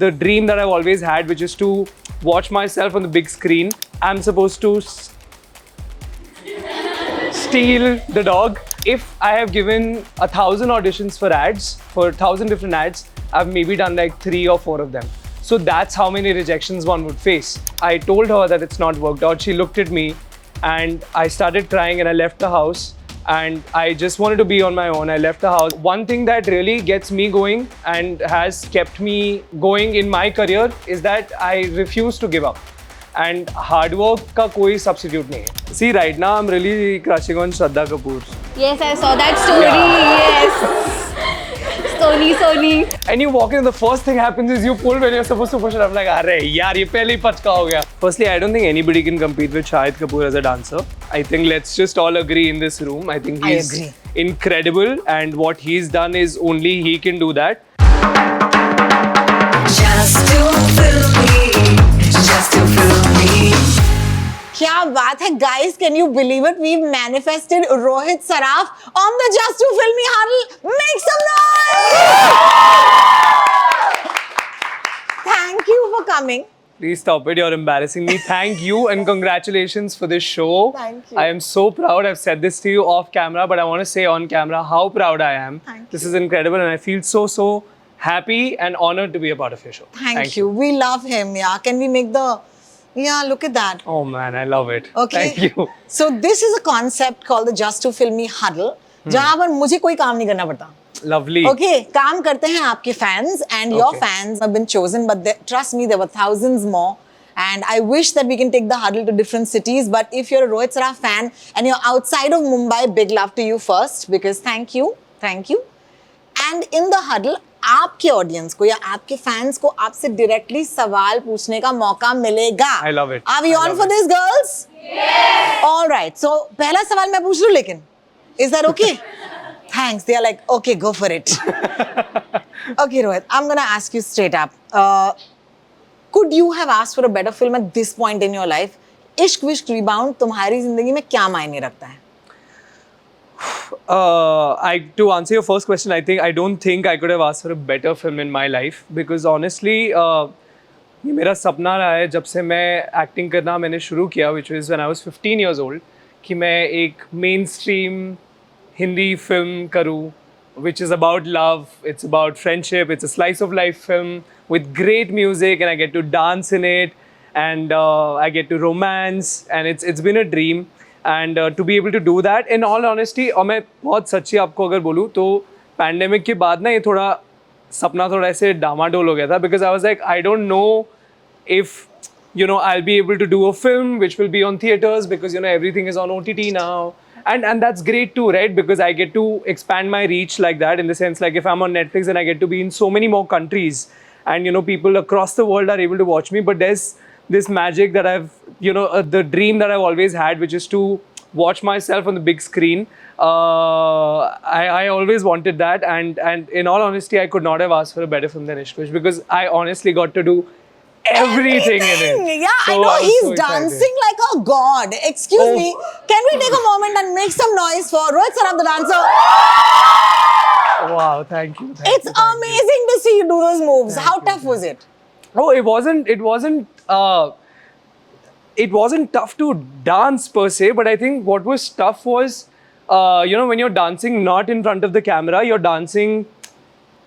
the dream that I've always had, which is to watch myself on the big screen. I'm supposed to steal the dog. If I have given 1,000 auditions for ads, for 1,000 different ads, I've maybe done like 3 or 4 of them. So that's how many rejections one would face. I told her that it's not worked out. She looked at me and I started crying and I left the house. And I just wanted to be on my own. I left the house. One thing that really gets me going and has kept me going in my career is that I refuse to give up. And hard work ka koi substitute nahi hai. See, right now I'm really crushing on Shraddha Kapoor. Yes, I saw that story. Yes. Sony. And you walk in, the first thing happens is you pull when you're supposed to push it. I'm like, arre yaar, ye pehle hi pachka ho gaya. Firstly, I don't think anybody can compete with Shahid Kapoor as a dancer. I think let's just all agree in this room. I think he's incredible, and what he's done is only he can do that. Just to fill me, just to fill me. क्या बात है guys, can you believe it? We've manifested Rohit Saraf on the Just to Film Me huddle. Make some noise! Thank you for coming. Please stop it, you're embarrassing me. Thank you and congratulations for this show. Thank you. I am so proud. I've said this to you off camera, but I want to say on camera how proud I am. This is incredible and I feel so happy and honored to be a part of your show. Thank you. We love him, yeah. Can we make the... Yeah, look at that. Oh man, I love it. Okay. Thank you. So this is a concept called the Just to Film Me huddle, जहाँ पर मुझे कोई काम नहीं करना पड़ता. Lovely. Okay, काम करते हैं आपके fans and your fans have been chosen, but trust me, there were thousands more. And I wish that we can take the huddle to different cities. But if you're a Rohit Saraf fan and you're outside of Mumbai, big love to you first because thank you. And in the huddle, आपके audience को या आपके fans को आपसे directly सवाल पूछने का मौका मिलेगा. I love it. Are we on for this, girls? Yes. All right. So पहला सवाल मैं पूछ लूँ लेकिन. Is that okay? Thanks. They are like, okay, go for it. Okay, Rohit, I'm gonna ask you straight up. Could you have asked for a better film at this point in your life? इश्क विश्क rebound तुम्हारी जिंदगी में क्या मायने रखता है? To answer your first question, I don't think I could have asked for a better film in my life because honestly, ये मेरा सपना रहा है जब से मैं acting करना मैंने शुरू किया, which was when I was 15 years old, कि मैं एक mainstream Hindi film करूँ, which is about love, it's about friendship, it's a slice of life film with great music and I get to dance in it and I get to romance and it's been a dream. And to be able to do that, in all honesty, और मैं बहुत सच्ची आपको अगर बोलूँ तो pandemic के बाद ना ये थोड़ा सपना थोड़ा ऐसे डामाडोल हो गया था because I was like, I don't know if I'll be able to do a film which will be on theaters because everything is on OTT now, and that's great too, right? Because I get to expand my reach like that in the sense like if I'm on Netflix and I get to be in so many more countries and people across the world are able to watch me, but there's this magic that I've, the dream that I've always had, which is to watch myself on the big screen. I always wanted that, and in all honesty, I could not have asked for a better film than Ishq Vishk because I honestly got to do everything in it. Yeah, So I know was he's so excited. dancing like a god. Excuse me, can we take a moment and make some noise for Rohit Saraf the dancer? Wow, thank you. It's amazing to see you do those moves. How tough was it? Oh, it wasn't tough to dance per se, but I think what was tough was, when you're dancing not in front of the camera, you're dancing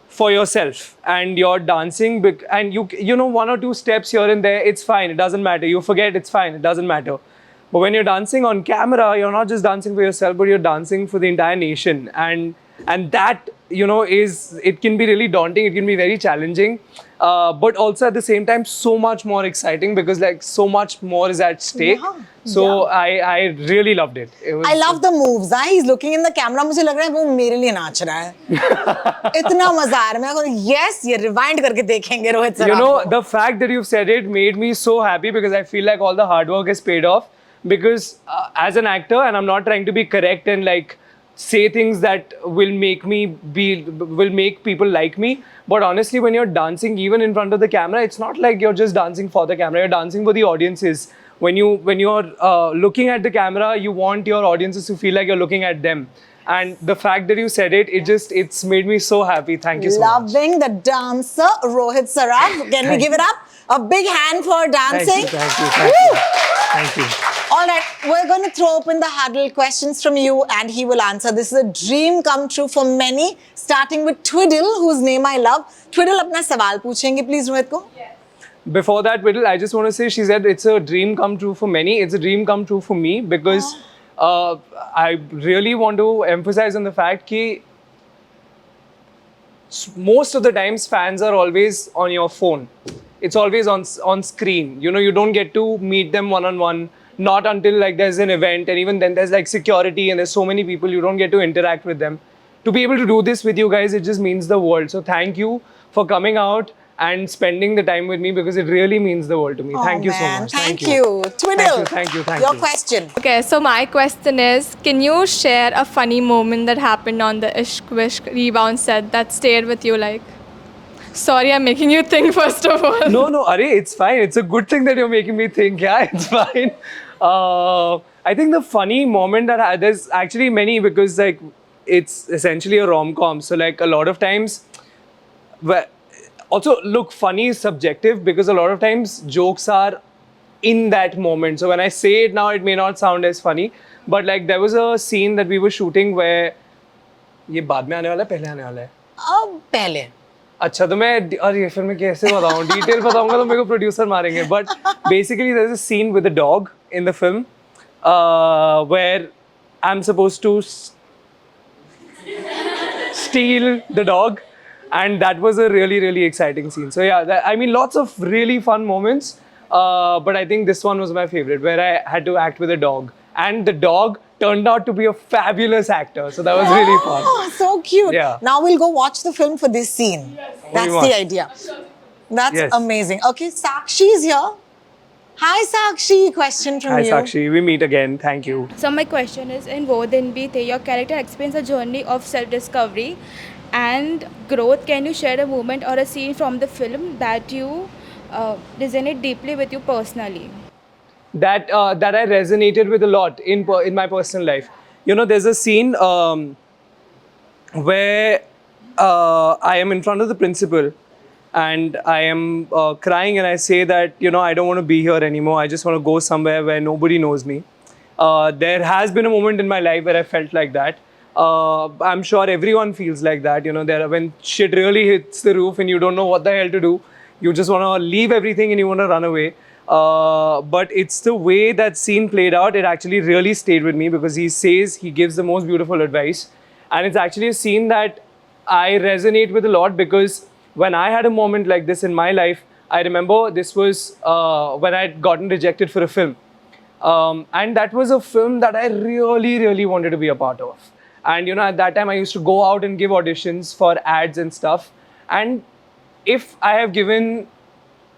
for yourself and you're dancing and you know 1 or 2 steps here and there, it's fine, it doesn't matter. You forget, it's fine, it doesn't matter. But when you're dancing on camera, you're not just dancing for yourself, but you're dancing for the entire nation. And that, it can be really daunting, it can be very challenging. But also at the same time, so much more exciting because so much more is at stake. So I really loved it. I love the moves. He's looking in the camera. मुझे लग रहा है वो मेरे लिए नाच रहा है. इतना मजा आ रहा है. Yes, ये rewind करके देखेंगे Rohit sir. The fact that you've said it made me so happy because I feel like all the hard work has paid off. Because as an actor, and I'm not trying to be correct and say things that will make people like me, but honestly, when you're dancing even in front of the camera, it's not like you're just dancing for the camera, you're dancing for the audiences. When you're looking at the camera, you want your audiences to feel like you're looking at them. And the fact that you said it, it's made me so happy. Thank you so much. Loving the dancer, Rohit Saraf. Can we give it up? A big hand for dancing. Thank you. Woo! Thank you. All right, we're going to throw open the huddle questions from you and he will answer. This is a dream come true for many, starting with Twiddle, whose name I love. Twiddle, अपना सवाल पूछेंगे please Rohit को. Before that, Whittle, I just want to say, she said it's a dream come true for many. It's a dream come true for me because I really want to emphasize on the fact that most of the times fans are always on your phone. It's always on screen. You know, you don't get to meet them one-on-one. Not until like there's an event, and even then there's like security and there's so many people, you don't get to interact with them. To be able to do this with you guys, it just means the world. So thank you for coming out and spending the time with me because it really means the world to me. Thank you so much. Thank you. Twiddle. Thank you. Your question. Okay, so my question is, can you share a funny moment that happened on the Ishq Vishk rebound set that stayed with you like? Sorry, I'm making you think first of all. No, Arey, it's fine. It's a good thing that you're making me think. Yeah, it's fine. I think the funny moment that there's actually many because like it's essentially a rom-com. So like a lot of times, also look, funny is subjective because a lot of times jokes are in that moment. So when I say it now, it may not sound as funny, but like there was a scene that we were shooting where ये बाद में आने वाला है पहले आने वाला है पहले. अच्छा तो मैं अरे फिर मैं कैसे बताऊं डिटेल बताऊंगा तो मेरे को प्रोड्यूसर मारेंगे but basically there is a scene with a dog in the film where I am supposed to steal the dog and that was a really exciting scene. So yeah, I mean lots of really fun moments, but I think this one was my favorite where I had to act with a dog and the dog turned out to be a fabulous actor, so that was really fun. Oh, so cute. Yeah. Now we'll go watch the film for this scene. That's the watch. idea. That's Yes. amazing. Okay, Sakshi's here. Hi Sakshi, question from Hi you. Sakshi, we meet again. Thank you. So my question is, in Wo Din Bhi The, your character explains a journey of self-discovery and growth. Can you share a moment or a scene from the film that you resonate deeply with you personally? That I resonated with a lot in my personal life. You know, there's a scene where I am in front of the principal and I am crying and I say that, you know, I don't want to be here anymore. I just want to go somewhere where nobody knows me. There has been a moment in my life where I felt like that. I'm sure everyone feels like that. You know, when shit really hits the roof and you don't know what the hell to do, you just want to leave everything and you want to run away. But it's the way that scene played out. It actually really stayed with me because he gives the most beautiful advice. And it's actually a scene that I resonate with a lot because when I had a moment like this in my life, I remember this was when I had gotten rejected for a film. And that was a film that I really wanted to be a part of. And you know, at that time I used to go out and give auditions for ads and stuff. And if I have given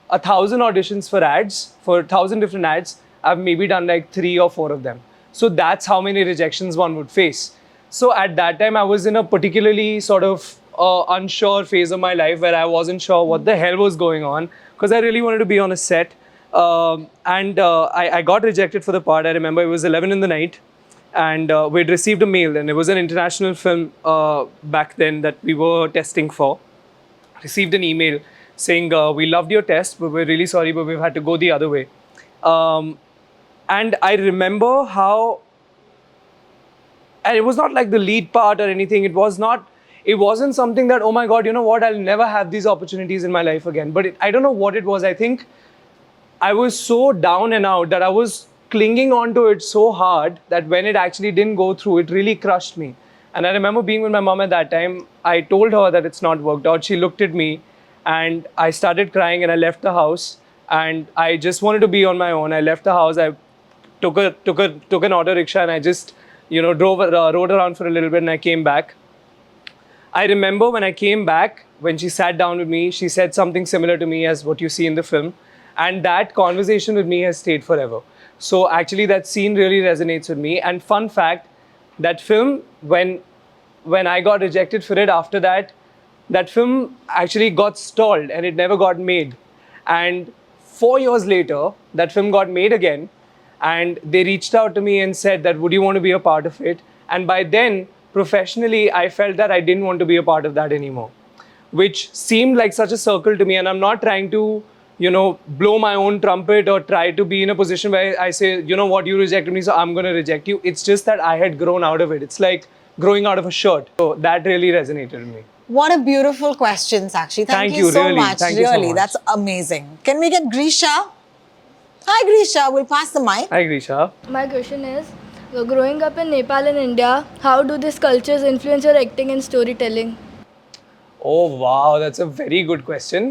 1,000 auditions for ads, for 1,000 different ads, I've maybe done like 3 or 4 of them. So that's how many rejections one would face. So at that time, I was in a particularly sort of unsure phase of my life where I wasn't sure what the hell was going on because I really wanted to be on a set. And I got rejected for the part. I remember it was 11 in the night and we'd received a mail and it was an international film back then that we were testing for. Received an email saying, we loved your test, but we're really sorry, but we've had to go the other way. And I remember how, and it was not like the lead part or anything. It wasn't something that, oh my God, you know what, I'll never have these opportunities in my life again. But I don't know what it was. I think I was so down and out that I was clinging onto it so hard that when it actually didn't go through, it really crushed me. And I remember being with my mom at that time. I told her that it's not worked out. She looked at me and I started crying and I left the house. And I just wanted to be on my own. I left the house. I took an auto rickshaw and I just, you know, rode around for a little bit and I came back. I remember when I came back, when she sat down with me, she said something similar to me as what you see in the film. And that conversation with me has stayed forever. So actually that scene really resonates with me. And fun fact, that film, when I got rejected for it after that, that film actually got stalled and it never got made. And 4 years later, that film got made again. And they reached out to me and said that, would you want to be a part of it? And by then, professionally, I felt that I didn't want to be a part of that anymore, which seemed like such a circle to me. And I'm not trying to, you know, blow my own trumpet or try to be in a position where I say, you know what, you rejected me, so I'm going to reject you. It's just that I had grown out of it. It's like growing out of a shirt. So that really resonated with me. What a beautiful question, Sakshi. Thank you so really. much. Thank you so Really, much. that's amazing. Can we get Grisha? Hi, Grisha. We'll pass the mic. Hi, Grisha. My question is, growing up in Nepal and India, how do these cultures influence your acting and storytelling? Oh wow, that's a very good question.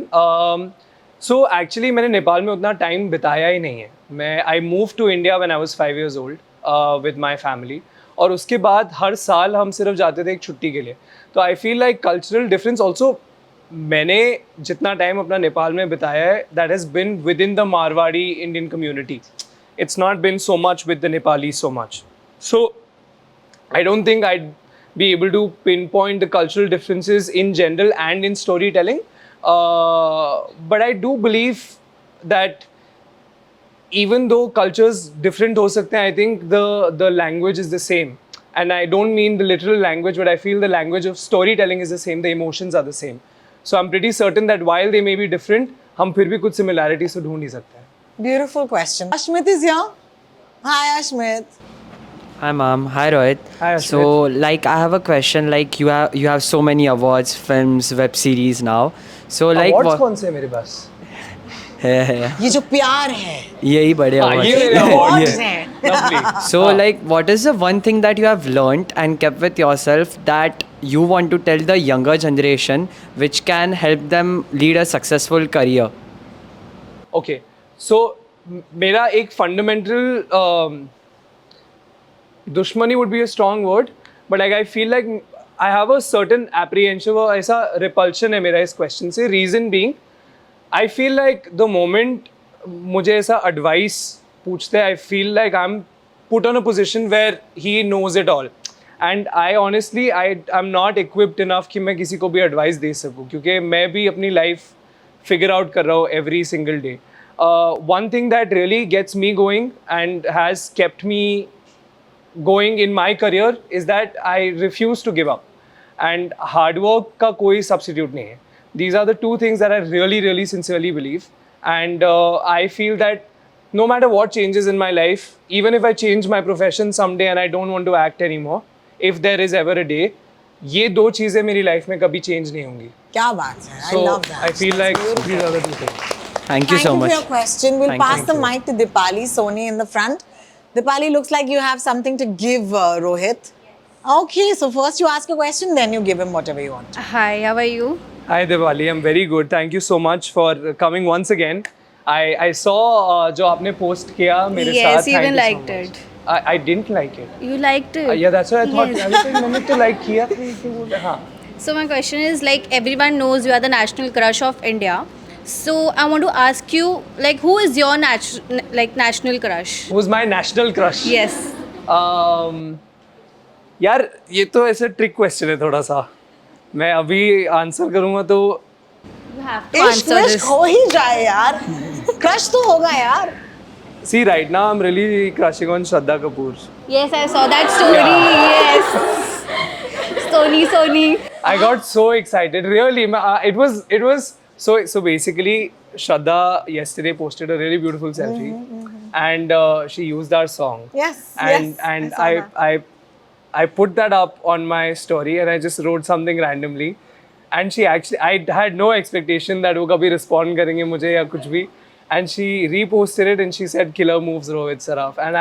So actually मैंने नेपाल में उतना time बिताया ही नहीं है. I moved to India when I was 5 years old with my family. और उसके बाद हर साल हम सिर्फ जाते थे एक छुट्टी के लिए. तो I feel like cultural difference also, मैंने जितना टाइम अपना नेपाल में बिताया है, that has been within the Marwari Indian community. It's not been so much with the Nepalis so much. So I don't think I'd be able to pinpoint the cultural differences in general and in storytelling. But I do believe that even though cultures different ho sakte hain, I think the language is the same. And I don't mean the literal language, but I feel the language of storytelling is the same. The emotions are the same. So I'm pretty certain that while they may be different, हम फिर भी कुछ similarities तो ढूंढ ही सकते हैं. Beautiful question. Ashmit is here. Hi, Ashmit. Hi mom. Hi Rohit. Hi, Ashmit. So like I have a question. Like you have so many awards, films, web series now. So like Awards कौन से हैं मेरे पास? है ये जो प्यार है, यही बड़े हाँ, ये awards. मेरे awards awards हैं. हैं. Lovely. So like what is the one thing that you have learnt and kept with yourself that you want to tell the younger generation which can help them lead a successful career? Okay, so मेरा एक fundamental दुश्मनी would be a strong word, but like I feel like I have a certain apprehension or ऐसा repulsion है मेरा इस question से. Reason being, I feel like the moment मुझे ऐसा advice पूछते हैं, I feel like I'm put on a position where he knows it all. And I honestly, I'm not equipped enough कि मैं किसी को भी advice दे सकूँ, क्योंकि मैं भी अपनी life figure out कर रहा हूँ every single day. One thing that really gets me going and has kept me going in my career is that I refuse to give up. And hard work का कोई substitute नहीं है. These are the two things that I really, really sincerely believe. And I feel that no matter what changes in my life, even if I change my profession someday and I don't want to act anymore, if there is ever a day, ये दो चीज़ें मेरी life में कभी change नहीं होंगी. क्या बात है? I So love that. I feel like Beautiful. these are the two things. Thank you so Thank much. you for your question. We'll Thank you. pass the mic to Dipali Soni in the front. Dipali, looks like you have something to give Rohit. Okay, so first you ask a question, then you give him whatever you want. Hi, how are you? Hi Diwali, I'm very good. Thank you so much for coming once again. I saw जो आपने post किया मेरे Yes, साथ. even Thank you so liked much. it. I didn't like it. You liked it? Yeah, that's what I thought. Yes. I was like, मैंने तो like किया था इसलिए हाँ. So my question is, like, everyone knows you are the national crush of India. So I want to ask you, like, who is your national crush? Who's my national crush? Yes. यार ये तो ऐसे trick question है थोड़ा सा. मैं अभी answer करूँगा तो You have to इश्क answer विश्क this. हो ही जाए यार. Crush तो होगा यार. see right now I'm really crushing on Shraddha Kapoor. Yes, I saw that story. Yes. Sony. I got so excited. Really, it was so basically Shraddha yesterday posted a really beautiful selfie, and she used our song. Yes, And yes, and I saw that. I put that up on my story and I just wrote something randomly, and she actually, I had no expectation that वो कभी respond करेंगे मुझे या कुछ भी, and she reposted it and she said killer moves Rohit Saraf, and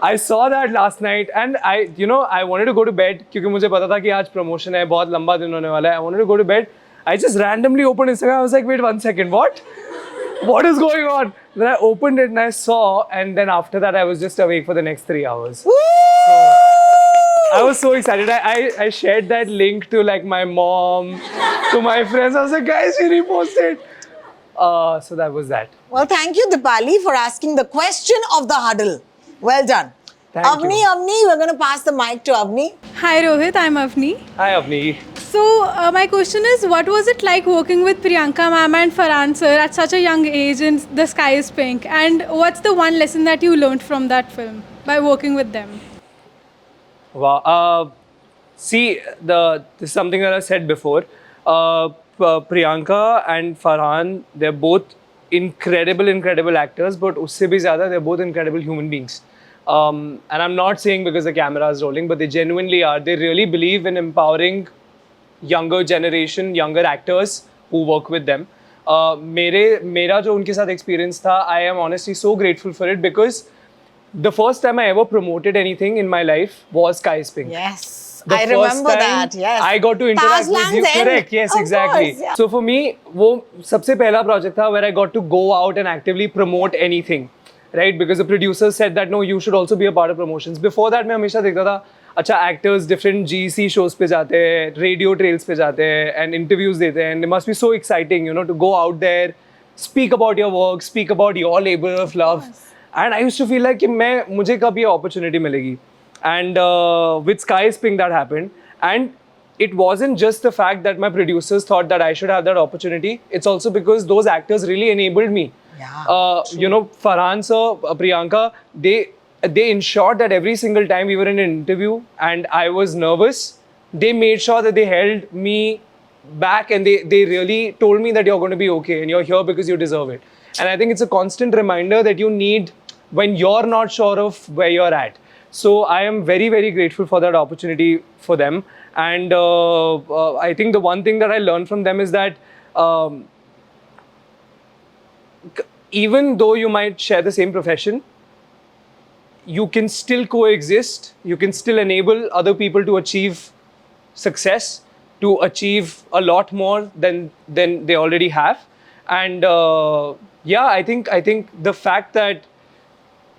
I saw that last night and I wanted to go to bed क्योंकि मुझे पता था कि आज promotion है, बहुत लंबा दिन होने वाला है. I wanted to go to bed. I just randomly opened Instagram. I was like, wait 1 second, what is going on? Then I opened it and I saw, and then after that I was just awake for the next 3 hours. I was so excited. I shared that link to like my mom, to my friends. I was like, guys, she reposted. So that was that. Well, thank you, Dipali, for asking the question of the huddle. Well done. Thank Avni, you. Avni, we're going to pass the mic to Avni. Hi Rohit, I'm Avni. Hi, Avni. So my question is, what was it like working with Priyanka ma'am and Farhan sir at such a young age in The Sky is Pink? And what's the one lesson that you learned from that film by working with them? Wow. See, this is something that I said before. Priyanka and Farhan, they're both incredible actors, but usse bhi zyada, they're both incredible human beings. And I'm not saying because the camera is rolling, but they genuinely are. They really believe in empowering younger generation, younger actors who work with them. मेरा जो उनके साथ experience था, I am honestly so grateful for it because the first time I ever promoted anything in my life was Sky is Pink. Yes. The I first remember time that. Yes. I got to interact with Tarzan's you. End. Correct. Yes, Of exactly. course, yeah. So for me, वो सबसे पहला project था where I got to go out and actively promote anything, right? Because the producers said that no, you should also be a part of promotions. Before that, मैं हमेशा देखता था अच्छा actors different GC shows पे जाते हैं, radio trails पे जाते हैं, and interviews देते हैं. And it must be so exciting, you know, to go out there, speak about your work, speak about your labor of love. And I used to feel like कि मुझे कब ये opportunity मिलेगी. And with Sky is Pink that happened. And it wasn't just the fact that my producers thought that I should have that opportunity. It's also because those actors really enabled me. Yeah, You know, Farhan sir, Priyanka, they ensured that every single time we were in an interview and I was nervous, they made sure that they held me back and they really told me that you're going to be okay and you're here because you deserve it. And I think it's a constant reminder that you need when you're not sure of where you're at. So I am very grateful for that opportunity for them. And I think the one thing that I learned from them is that even though you might share the same profession, you can still coexist. You can still enable other people to achieve success, to achieve a lot more than they already have. And yeah, I think the fact that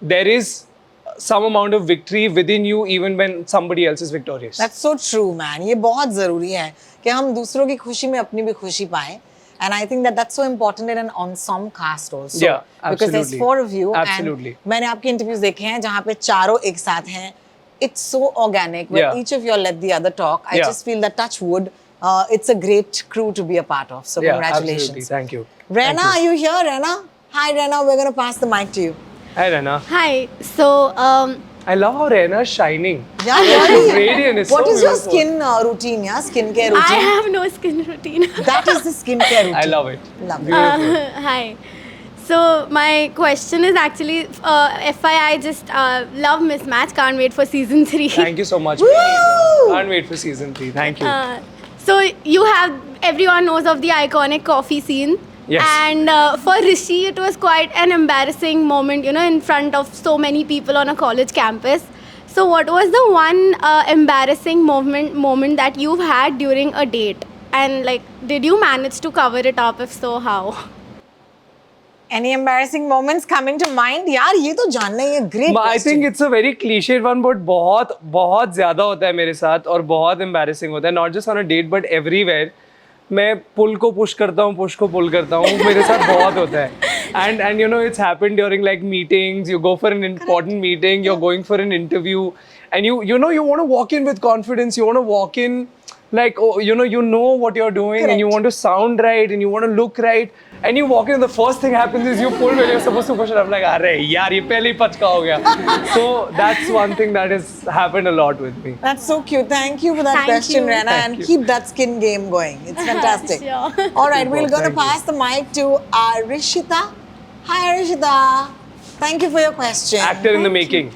there is some amount of victory within you even when somebody else is victorious. That's so true, man. ये बहुत ज़रूरी है कि हम दूसरों की खुशी में अपनी भी खुशी पाएं. And I think that that's so important in an ensemble cast also. Yeah, Because there's absolutely. 4 of you. Absolutely. And मैंने आपके interviews देखे हैं जहाँ पे चारों एक साथ हैं. It's so organic when Yeah. each of you all let the other talk. I Yeah. just feel that touch wood. It's a great crew to be a part of. So Yeah, congratulations. absolutely. Thank you. Rena, are you here, Rena? Hi, Rena. We're going to pass the mic to you. Hi, Rena. Hi. So, I love how Rena's shining. Yeah, really. Radiant is What so is your beautiful. skin routine? Yeah, skincare I routine. have no skin routine. That is the skincare routine. I love it. Love it. Beautiful. Hi. So my question is actually, FYI, just love Mismatch. Can't wait for season 3. Thank you so much. Woo! Can't wait for season 3. Thank you. So you have, everyone knows of the iconic coffee scene. Yes. And for Rishi, it was quite an embarrassing moment, you know, in front of so many people on a college campus. So what was the one embarrassing moment that you've had during a date? And like, did you manage to cover it up? If so, how? Any embarrassing moments coming to mind? यार ये तो जानना ही है. Great I question. think it's a very cliched one, but बहुत ज़्यादा होता है मेरे साथ और बहुत embarrassing होता है. Not just on a date, but everywhere. मैं पुल को पुश करता हूँ, पुश को पुल करता हूँ. मेरे साथ बहुत होता है. And you know, it's happened during like meetings. You go for an important meeting. You're going for an interview, and you know you want to walk in with confidence. You want to walk in like, oh, you know what you're doing, and you want to sound right, and you want to look right. And you walk in, and the first thing happens is you pull when you're supposed to push it. I'm like, "Arey, yaar, ye pehle hi pachka ho gaya." So that's one thing that has happened a lot with me. That's so cute. Thank you for that Thank question, you. Rena, Thank and you. keep that skin game going. It's fantastic. Sure. All right, we're going to Thank you. pass the mic to Arishita. Hi, Arishita. Thank you for your question. Actor in the making.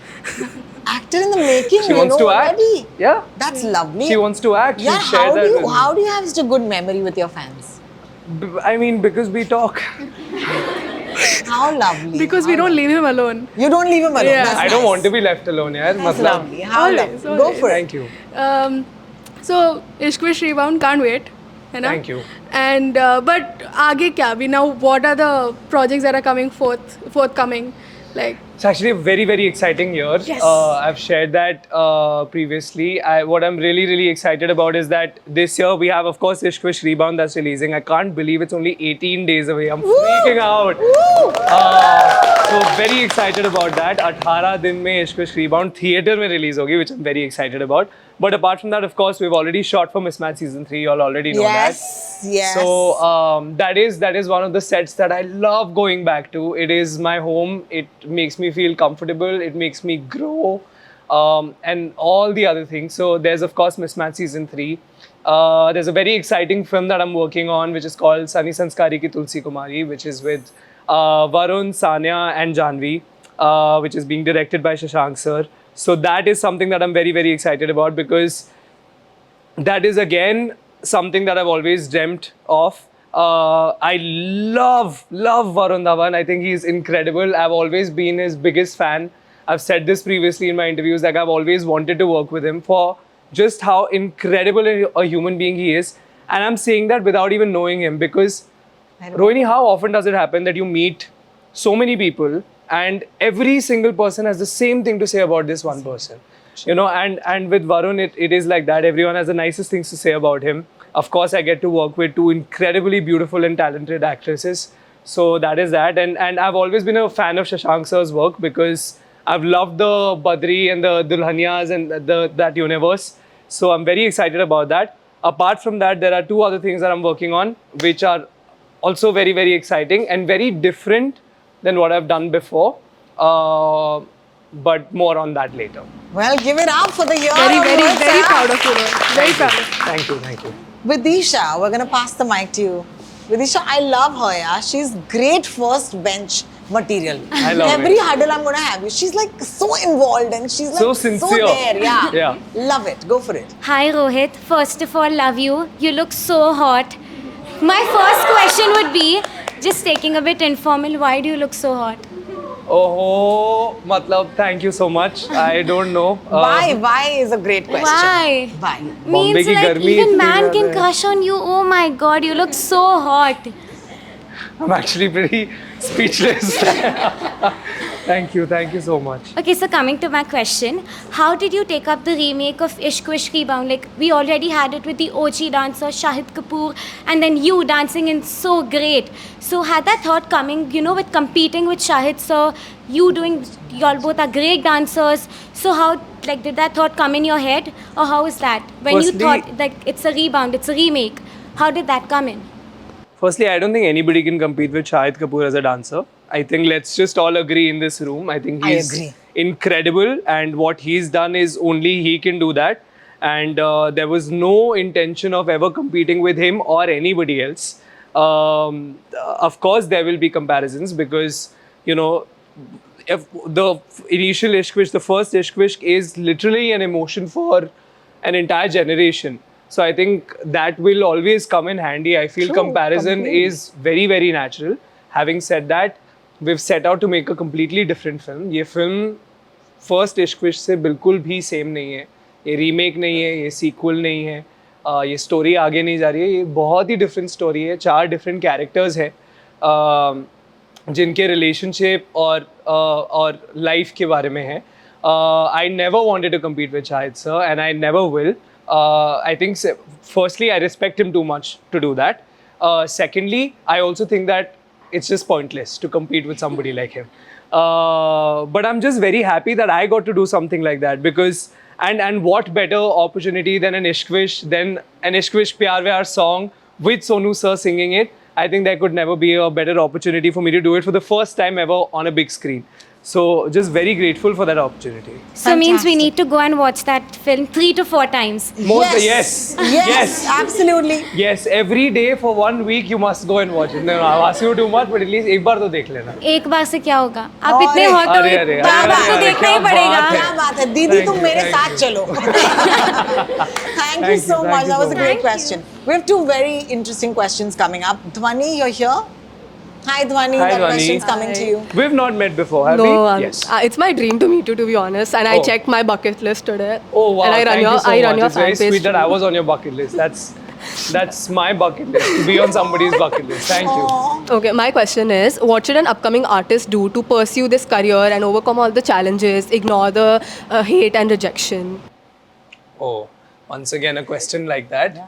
Actor in the making. She you wants know to act. already. Yeah. That's lovely. She wants to act. Yeah, She'll share that with me. how do you have such a good memory with your fans? I mean, because we talk. How lovely. Because we don't leave him alone. You don't leave him alone. Yeah. That's I don't nice. want to be left alone, yaar. That's Matlab. lovely. How Always, lovely. Go always. for it. Thank you. So Ishq Wish Rebound, can't wait. है ना? Thank you. And but आगे क्या? We now, what are the projects that are coming forthcoming? Like, It's actually a very exciting year. Yes. I've shared that previously. What I'm really excited about is that this year we have, of course, Ishq Wish Rebound that's releasing. I can't believe it's only 18 days away. I'm freaking out. So very excited about that. 18 दिन में Ishq Wish Rebound theater में release होगी, which I'm very excited about. But apart from that, of course, we've already shot for Mismatch season 3. You all already know that. Yes. So that is one of the sets that I love going back to. It is my home. It makes me feel comfortable. It makes me grow. and all the other things. So there's of course Mismatch season 3. There's a very exciting film that I'm working on, which is called Sunny Sanskari Ki Tulsi Kumari, which is with Varun, Sanya, and Janvi, which is being directed by Shashank sir. So that is something that I'm very, very excited about, because that is again something that I've always dreamt of. I love Varun Dhawan. I think he's incredible. I've always been his biggest fan. I've said this previously in my interviews, like I've always wanted to work with him for just how incredible a human being he is. And I'm saying that without even knowing him, because Rohini, how often does it happen that you meet so many people and every single person has the same thing to say about this one person? You know, and with Varun, it is like that. Everyone has the nicest things to say about him. Of course, I get to work with 2 incredibly beautiful and talented actresses. So that is that. And I've always been a fan of Shashank sir's work, because I've loved the Badri and the Dulhanias and that universe. So I'm very excited about that. Apart from that, there are 2 other things that I'm working on, which are also very, very exciting and very different than what I've done before. But more on that later. Well, give it up for the year. Very proud of you, Rohit. Very proud of you. Thank you. Vidisha, we're going to pass the mic to you. Vidisha, I love her, yeah. She's great first bench material. I love Every it. huddle I'm going to have you. She's like so involved and she's like So sincere. there. Yeah. Yeah. Love it. Go for it. Hi Rohit, first of all, love you. You look so hot. My first question would be, just taking a bit informal, why do you look so hot? Oh, matlab, thank you so much. I don't know. Why is a great question. Why? Why? Bombay Means ki like garmi even itni man zyada can hai. crush on you. Oh my god, you look so hot. I'm actually pretty speechless. Thank you so much. Okay, so coming to my question, how did you take up the remake of Ishq Vishk Rebound? Like, we already had it with the OG dancer Shahid Kapoor, and then you dancing in so great. So had that thought coming, you know, with competing with Shahid sir, y'all both are great dancers. So how, like, did that thought come in your head? Or how is that? When you Firstly- thought, like, it's a rebound, it's a remake, how did that come in? Firstly, I don't think anybody can compete with Shahid Kapoor as a dancer. I think let's just all agree in this room. I think he's agree. incredible, and what he's done is only he can do that. And there was no intention of ever competing with him or anybody else. Of course, there will be comparisons, because, you know, if the initial Ishq Vishk, the first Ishq Vishk is literally an emotion for an entire generation. So I think that will always come in handy. I feel comparison is very, very natural. Having said that, we've set out to make a completely different film. ये film first Ishq Vishk से बिल्कुल भी same नहीं है. ये remake नहीं है, ये sequel नहीं है. ये story आगे नहीं जा रही है. ये बहुत ही different story है. 4 different characters है, जिनके relationship और life के बारे में है. I never wanted to compete with Shahid sir, and I never will. I think, firstly, I respect him too much to do that. Secondly, I also think that it's just pointless to compete with somebody like him. But I'm just very happy that I got to do something like that, because and what better opportunity than an Ishq Vishk, Pyar Vyar song with Sonu sir singing it. I think there could never be a better opportunity for me to do it for the first time ever on a big screen. So just very grateful for that opportunity. So means we need to go and watch that film 3 to 4 times. Yes, absolutely. Yes, every day for 1 week you must go and watch it. No, I'll ask you too much, but at least एक बार तो देख लेना. एक बार से क्या होगा? आप इतने hot हो, अरे, एक बार तो देखना ही पड़ेगा. क्या बात है दीदी, तुम मेरे साथ चलो. Thank you so much. That was a great question. We have 2 very interesting questions coming up. Dhwani, you're here. Hi Dhwani, Hi, that Dhwani. question's coming to you. We've not met before, have No, we? Yes. It's my dream to meet you, to be honest. And I Oh. checked my bucket list today. Oh wow! And I run Thank your, you so I run much. your It's fan very page sweet that too. I was on your bucket list. That's my bucket list, to be on somebody's bucket list. Thank you. Okay, my question is, what should an upcoming artist do to pursue this career and overcome all the challenges, ignore the hate and rejection? Oh, once again a question like that.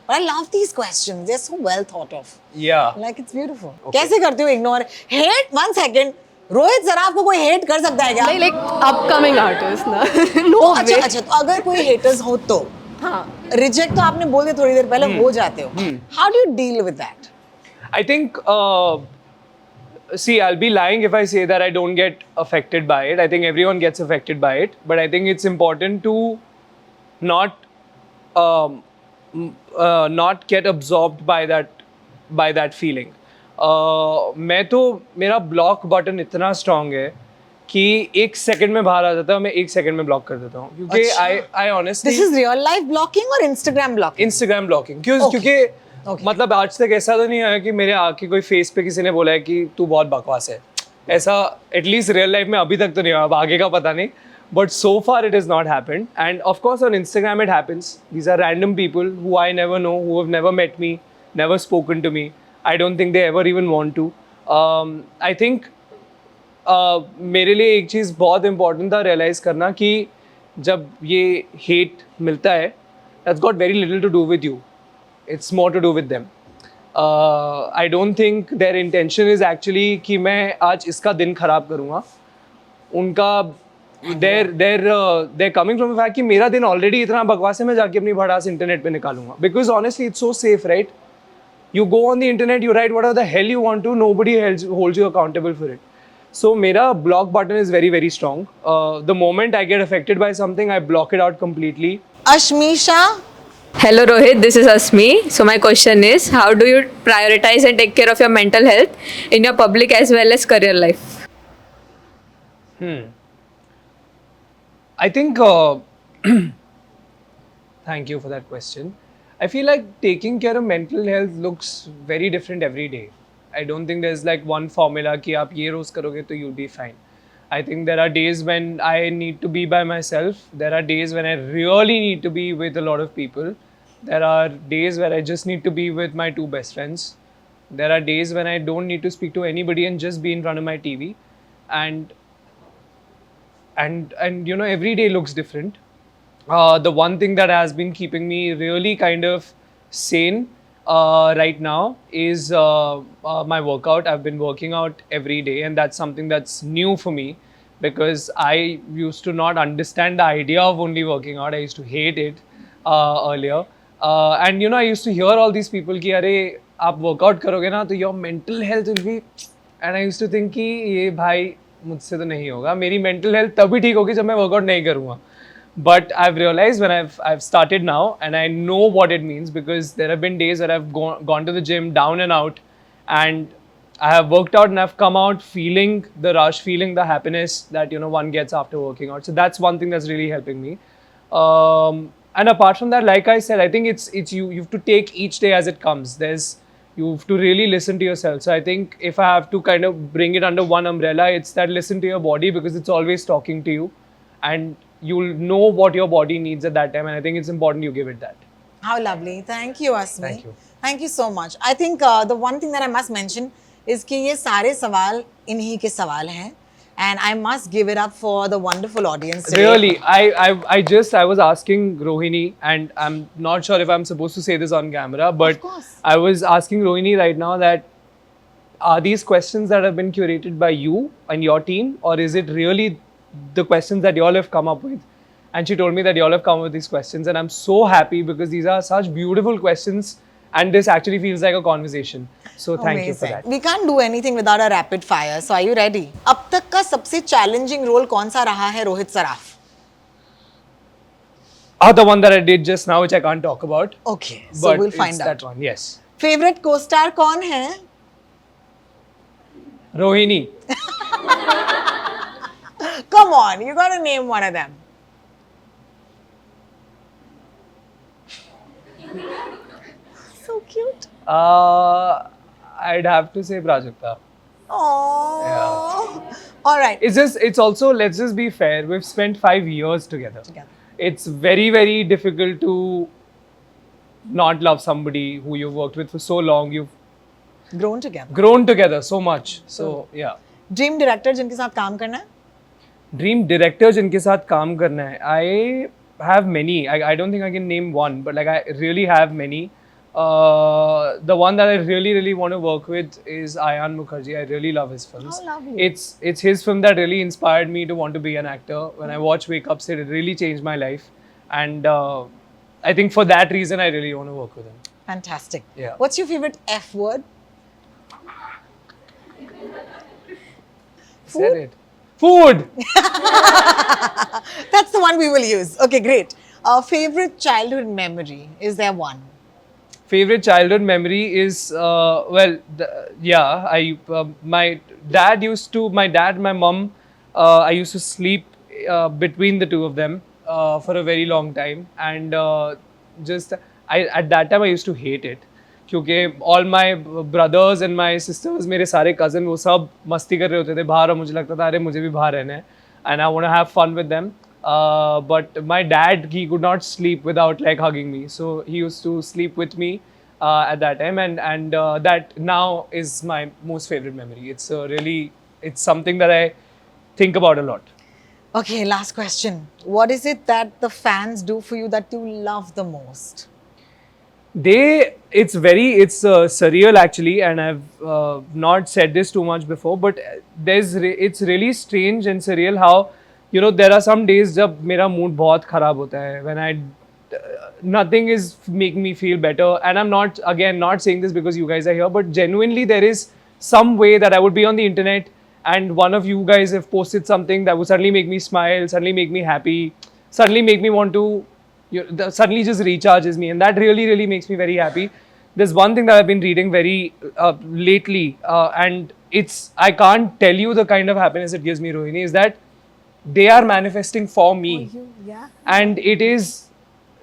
But I love these questions. They're so well thought of. Yeah. Like it's beautiful. कैसे करते हो ignore? Hate? 1 second. Rohit Saraf को कोई hate कर सकता है क्या? Like upcoming artist ना. No ओ, अच्छा way. अच्छा, तो अगर कोई haters हो तो reject तो आपने बोल दिया थोड़ी देर पहले हो जाते हो. How do you deal with that? I think See, I'll be lying if I say that I don't get affected by it. I think everyone gets affected by it, but I think it's important to not not get absorbed by that feeling. मैं तो मेरा block button इतना strong है कि 1 second में बाहर आ जाता है, मैं 1 सेकंड में ब्लॉक कर देता हूँ क्योंकि I honestly This is real life blocking or Instagram blocking? Instagram blocking क्योंकि मतलब आज तक ऐसा तो नहीं आया कि मेरे आके कोई फेस पे किसी ने बोला है कि तू बहुत बकवास है, ऐसा एटलीस्ट रियल लाइफ में अभी तक तो नहीं हुआ, अब आगे का पता नहीं, but so far it has not happened. And of course on Instagram it happens. These are random people who I never know, who have never met me, never spoken to me. I don't think they ever even want to. I think मेरे लिए एक चीज़ बहुत important था realize करना कि जब ये hate मिलता है, that's got very little to do with you. It's more to do with them. I don't think their intention is actually कि मैं आज इसका दिन खराब करूँगा. उनका they're coming from the fact कि मेरा दिन already इतना बकवास है, मैं जाके अपनी भड़ास इंटरनेट पे निकालूंगा. Because honestly it's so safe, right? You go on the internet, you write whatever the hell you want to, nobody holds you accountable for it. So मेरा block button is very very strong. The moment I get affected by something, I block it out completely. Ashmisha, Hello Rohit, this is Asmi. So my question is, how do you prioritize and take care of your mental health in your public as well as career life? I think thank you for that question. I feel like taking care of mental health looks very different every day. I don't think there's like one formula कि आप ये रोज करोगे तो you'll be fine. I think there are days when I need to be by myself. There are days when I really need to be with a lot of people. There are days where I just need to be with my 2 best friends. There are days when I don't need to speak to anybody and just be in front of my TV. And you know, every day looks different. The one thing that has been keeping me really kind of sane right now is my workout. I've been working out every day, and that's something that's new for me because I used to not understand the idea of only working out. I used to hate it earlier. And you know, I used to hear all these people कि अरे आप workout करोगे ना तो your mental health will be, and I used to think कि ये भाई मुझसे तो नहीं होगा, मेरी mental health तभी ठीक होगी जब मैं workout नहीं करूँगा. But I've realized when I've started now, and I know what it means because there have been days where I've gone to the gym down and out, and I have worked out and I've come out feeling the rush, feeling the happiness that you know one gets after working out. So that's one thing that's really helping me. And apart from that, like I said, I think it's you have to take each day as it comes. You have to really listen to yourself. So I think if I have to kind of bring it under one umbrella, it's that listen to your body because it's always talking to you, and you'll know what your body needs at that time, and I think it's important you give it that. how lovely. Thank you, Asmi. Thank you. Thank you so much. I think the one thing that I must mention is कि ये सारे सवाल इन्हीं के सवाल हैं, and I must give it up for the wonderful audience today. Really, I was asking Rohini, and I'm not sure if I'm supposed to say this on camera, but I was asking Rohini right now that are these questions that have been curated by you and your team, or is it really the questions that you all have come up with? And she told me that you all have come up with these questions, and I'm so happy because these are such beautiful questions, and this actually feels like a conversation. So thank you for Amazing. that. We can't do anything without a rapid fire. So are you ready? अब तक का सबसे challenging role कौन सा रहा है Rohit Saraf? The one that I did just now, which I can't talk about. Okay, so But we'll it's find out. that one, yes. Favorite co-star कौन है? Rohini. Come on, you gotta name one of them. So cute. I'd have to say Prajakta. Oh. All right. It's also, let's just be fair, we've spent 5 years together. It's very, very difficult to not love somebody who you've worked with for so long. You've grown together so much. So, yeah. Dream director जिनके साथ काम करना है? Dream director जिनके साथ काम करना है. I have many. I don't think I can name one, but like I really have many. The one that I really, really want to work with is Ayan Mukherjee. I really love his films. Oh, lovely. It's his film that really inspired me to want to be an actor. When I watched Wake Up Sid, it really changed my life. And I think for that reason, I really want to work with him. Fantastic. Yeah. What's your favorite F word? Said it. Food. That's the one we will use. Okay, great. Favorite childhood memory? Is there one? Favorite childhood memory is my dad and my mom. I used to sleep between the two of them for a very long time, and at that time I used to hate it. क्योंकि all my brothers and my sisters, मेरे सारे cousin वो सब मस्ती कर रहे होते थे बाहर, और मुझे लगता था अरे मुझे भी बाहर रहना है, and I want to have fun with them. But my dad, he could not sleep without like hugging me, so he used to sleep with me at that time, and that now is my most favorite memory. It's something that I think about a lot. Okay, last question. What is it that the fans do for you that you love the most? It's surreal actually, and I've not said this too much before, but it's really strange and surreal how, you know, there are some days जब मेरा mood बहुत खराब होता है, when nothing is making me feel better, and I'm not saying this because you guys are here, but genuinely there is some way that I would be on the internet and one of you guys have posted something that would suddenly make me smile, suddenly make me happy, suddenly make me want to, suddenly just recharges me, and that really makes me very happy. There's one thing that I've been reading very lately, and I can't tell you the kind of happiness it gives me, Rohini, is that they are manifesting for me. And it is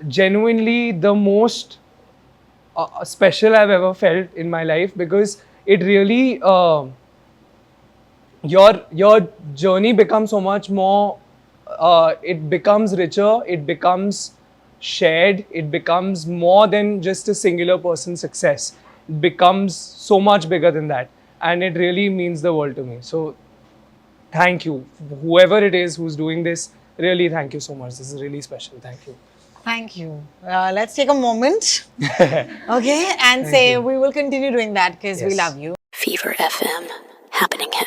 genuinely the most special I've ever felt in my life, because it really, your journey becomes so much more, it becomes richer, it becomes shared, it becomes more than just a singular person's success. It becomes so much bigger than that, and it really means the world to me. So thank you, whoever it is who's doing this, really thank you so much. This is really special. Thank you. Thank you. Let's take a moment, okay, and say we will continue doing that because we love you. Fever FM, happening here.